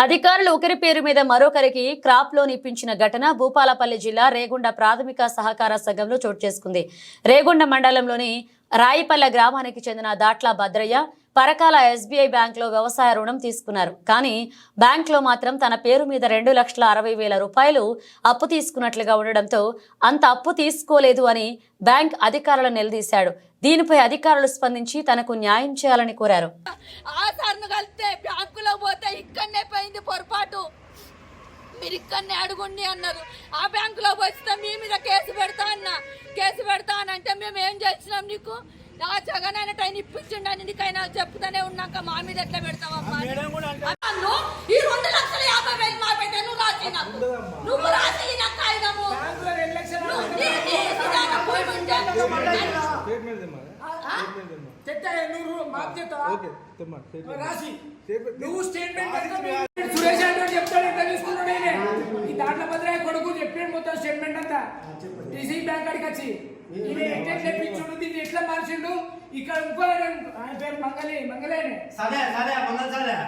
అధికారులు ఒకరి పేరు మీద మరొకరికి క్రాప్ లోన్ ఇప్పించిన ఘటన భూపాలపల్లి జిల్లా రేగొండ ప్రాథమిక సహకార సంఘంలో చోటు చేసుకుంది. రేగొండ మండలంలోని రాయిపల్లె గ్రామానికి చెందిన దాట్ల భద్రయ్య పరకాల ఎస్బీఐ బ్యాంకులో వ్యవసాయ రుణం తీసుకున్నారు. కానీ బ్యాంకులో మాత్రం తన పేరు మీద 2,60,000 రూపాయలు అప్పు తీసుకున్నట్లుగా ఉండడంతో అంత అప్పు తీసుకోలేదు అని బ్యాంక్ అధికారులను నిలదీశాడు. దీనిపై అధికారులు స్పందించి తనకు న్యాయం చేయాలని కోరారు. పొరపాటు మీరు ఇక్కడనే అడుగుండి అన్నారు. ఆ బ్యాంకులో వస్తే మీ మీద కేసు పెడతా అనంటే మేము ఏం చేసినాం? నీకు ఆ జగన్ అయిన టైం ఇప్పించండి నీకైనా చెప్తానే ఉన్నాక మా మీద ఎట్లా పెడతావమ్మా? ఈ 2,50,000 మా పెద్ద నువ్వు రాసి నాకు కాగితము నువ్వు స్టేట్మెంట్ సురేష్ అంటే చెప్తాడు. ఎట్లా తీసుకున్నాడు ఈ దాంట్లో భద్రయ్య కొడుకు చెప్పాడు మొత్తం స్టేట్మెంట్ అంతా టీసీ బ్యాంక్ కాడికి వచ్చి తెప్పించుడు. దీన్ని ఎట్లా మార్చిండు? ఇక్కడ ఇంకో ఆయన పేరు మంగళేనే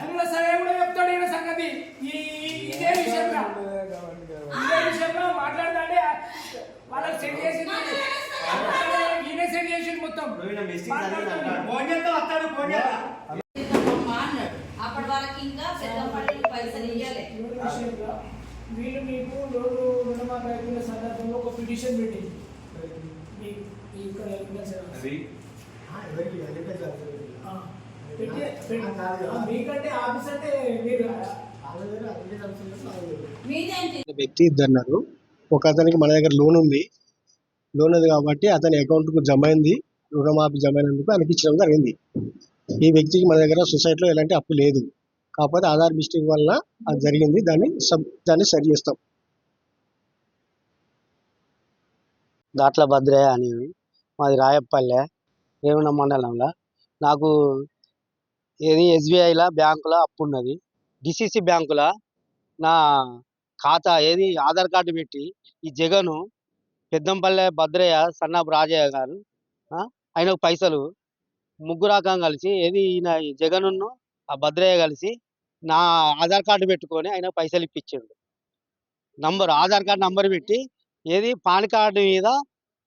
తుమ్ల సరే కూడా చెప్తాడు ఈయన సంగతి. ఇదే విషయంలో మాట్లాడతాడే వాళ్ళకి సెట్ చేసింది. ఈయన సెట్ చేసిండు మొత్తం. అప్పటి వాళ్ళకి ఇంకా పెద్ద పైసలు ఇవ్వాలి. వీళ్ళు మీకు లోను రుణమాఫీ అయిపోయిన సందర్భంలో ఒక పిటిషన్ పెట్టింది. మీకంటే ఆఫీస్ అంటే మీరు వ్యక్తి ఇద్దరు. ఒక అతనికి మన దగ్గర లోన్ ఉంది కాబట్టి అతని అకౌంట్కు జమ అయింది. రుణమాఫీ జమ అయినందుకు ఆయనకి ఇచ్చడం జరిగింది. ఈ వ్యక్తికి మన దగ్గర సొసైటీలో ఎలాంటి అప్పు లేదు. కాకపోతే ఆధార్ మిస్టేక్ వల్ల అది జరిగింది. దాన్ని సరి చేస్తాం. దాట్ల భద్రయ్య అని మాది రాయపల్లె రేవణ మండలంలో. నాకు ఎస్బీఐలో బ్యాంకులో అప్పు ఉన్నది. డిసిసి బ్యాంకులో నా ఖాతా ఆధార్ కార్డు పెట్టి ఈ జగను పెద్దంపల్లె భద్రయ్య సన్నాపు రాజయ్య గారు ఆయనకు పైసలు ముగ్గురాకం కలిసి ఈయన జగన్ను ఆ భద్రయ్య కలిసి నా ఆధార్ కార్డు పెట్టుకొని ఆయన పైసలు ఇప్పించాడు. ఆధార్ కార్డు నంబర్ పెట్టి పాన్ కార్డు మీద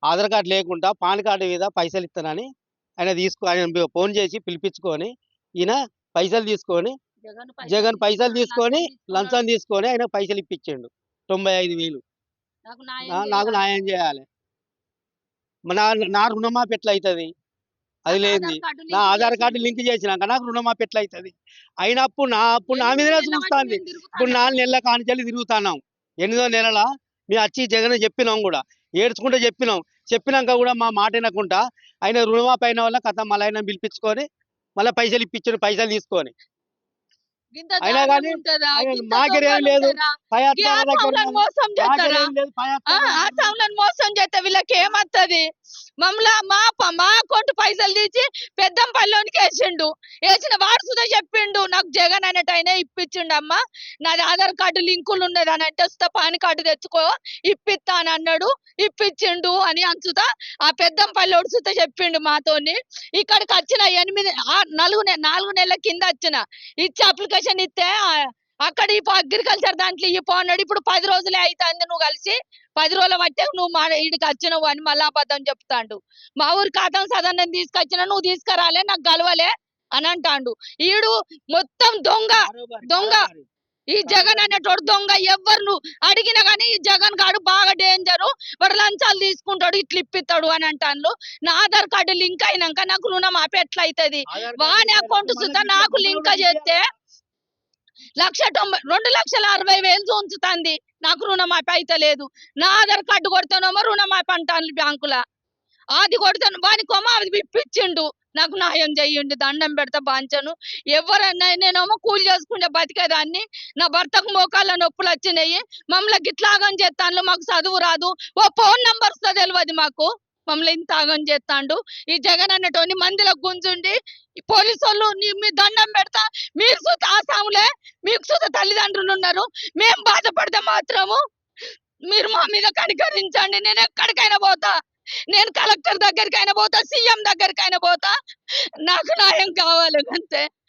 ఆధార్ కార్డు లేకుండా పాన్ కార్డు మీద పైసలు ఇస్తానని ఆయన ఫోన్ చేసి పిలిపించుకొని ఈయన పైసలు తీసుకొని జగన్ పైసలు తీసుకొని లంచం తీసుకొని ఆయన పైసలు ఇప్పించాడు 95,000. నాకు న్యాయం చేయాలి. నా రుణమాఫీ ఎట్లా అవుతుంది? అది లేదు. నా ఆధార్ కార్డు లింక్ చేసినాక నాకు రుణమాఫీ ఎట్లా అవుతుంది? అయినప్పుడు నా మీదనే చూస్తుంది. ఇప్పుడు 4 నెలల కానిచెల్లి తిరుగుతున్నాం. 8వ నెలల మేము వచ్చి జగన్ చెప్పినాం కూడా, ఏడ్చుకుంటే చెప్పినాక కూడా మా మాట వినకుండా ఆయన రుణమాఫీ అయిన వల్ల కథ మళ్ళీ ఆయన పిలిపించుకొని మళ్ళీ పైసలు ఇప్పించాడు. పైసలు తీసుకొని అయినా కానీ మాకేం లేదు. మోసం చేస్తే వీళ్ళకి ఏమత్తది? మా అకౌంట్ పైసలు తీసి పెద్దంపల్లిలోనికి వేసిన వాడు సుధా చెప్పిండు నాకు జగన్ అన్నట్టు అయినా ఇప్పించిండు. అమ్మ నాది ఆధార్ కార్డు లింకులు ఉన్నది అని అంటే వస్తా పాన్ కార్డు తెచ్చుకో ఇప్పిస్తా అని అన్నాడు. ఇప్పించిండు అని అంచుతా ఆ పెద్దంపల్లి సుధా చెప్పిండు మాతోని. ఇక్కడికి వచ్చిన 4 నెలల కింద వచ్చిన ఇచ్చి అప్లికేషన్ ఇస్తే అక్కడ అగ్రికల్చర్ దాంట్లో అన్నాడు. ఇప్పుడు 10 రోజులే అవుతుంది నువ్వు కలిసి 10 రోజుల బట్టే నువ్వు ఈడికి వచ్చినవు అని మళ్ళా అబద్ధం చెప్తాండు. మా ఊరి ఖాతం సదనం తీసుకొచ్చినా నువ్వు తీసుకురాలే నాకు గలవలే అని అంటాండు. ఈడు మొత్తం దొంగ ఈ జగన్ అనేటోడు దొంగ. ఎవరు అడిగినా కానీ ఈ జగన్ గాడు బాగా డేంజరు. వాడు లంచాలు తీసుకుంటాడు ఇట్లా ఇప్పిస్తాడు అని అంటాను. నా ఆధార్ కార్డు లింక్ అయినాక నాకు రుణమాఫీ ఎట్లా అవుతుంది? వాని అకౌంట్ సుద్ధా నాకు లింక్ చేస్తే 2,60,000 ఉంచుతుంది. నాకు రుణమాఫీ అయితే లేదు. నా ఆధార్ కార్డు కొడతానేమో రుణమాఫీ అంటాను బ్యాంకుల. అది కొడతాను వాని కొమ్మ అది ఇప్పించిండు. నాకు న్యాయం చెయ్యండి, దండం పెడతా బాంచను. ఎవరన్నా నేనేమో కూలి చేసుకుంటే బతికేదాన్ని. నా భర్తకు మోకాళ్ళ నొప్పులు వచ్చినాయి. మమ్మల్ని గిట్లాగం చేస్తాను. మాకు చదువు రాదు. ఓ ఫోన్ నంబర్స్ తెలియదు మాకు. మమ్మల్ని ఇంత ఆగం చేస్తాండు ఈ జగన్ అన్నటోని. మందిలో గుంజుండి పోలీసు వాళ్ళు మీ దండం పెడతా. మీరు సుత ఆసాములే, మీకు సుత తల్లిదండ్రులు ఉన్నారు. మేము బాధపడితే మాత్రము మీరు మా మీద కనికరించండి. నేను ఎక్కడికైనా పోతా. నేను కలెక్టర్ దగ్గరికైనా పోతా, సీఎం దగ్గరికైనా పోతా. నాకు న్యాయం కావాలి అంతే.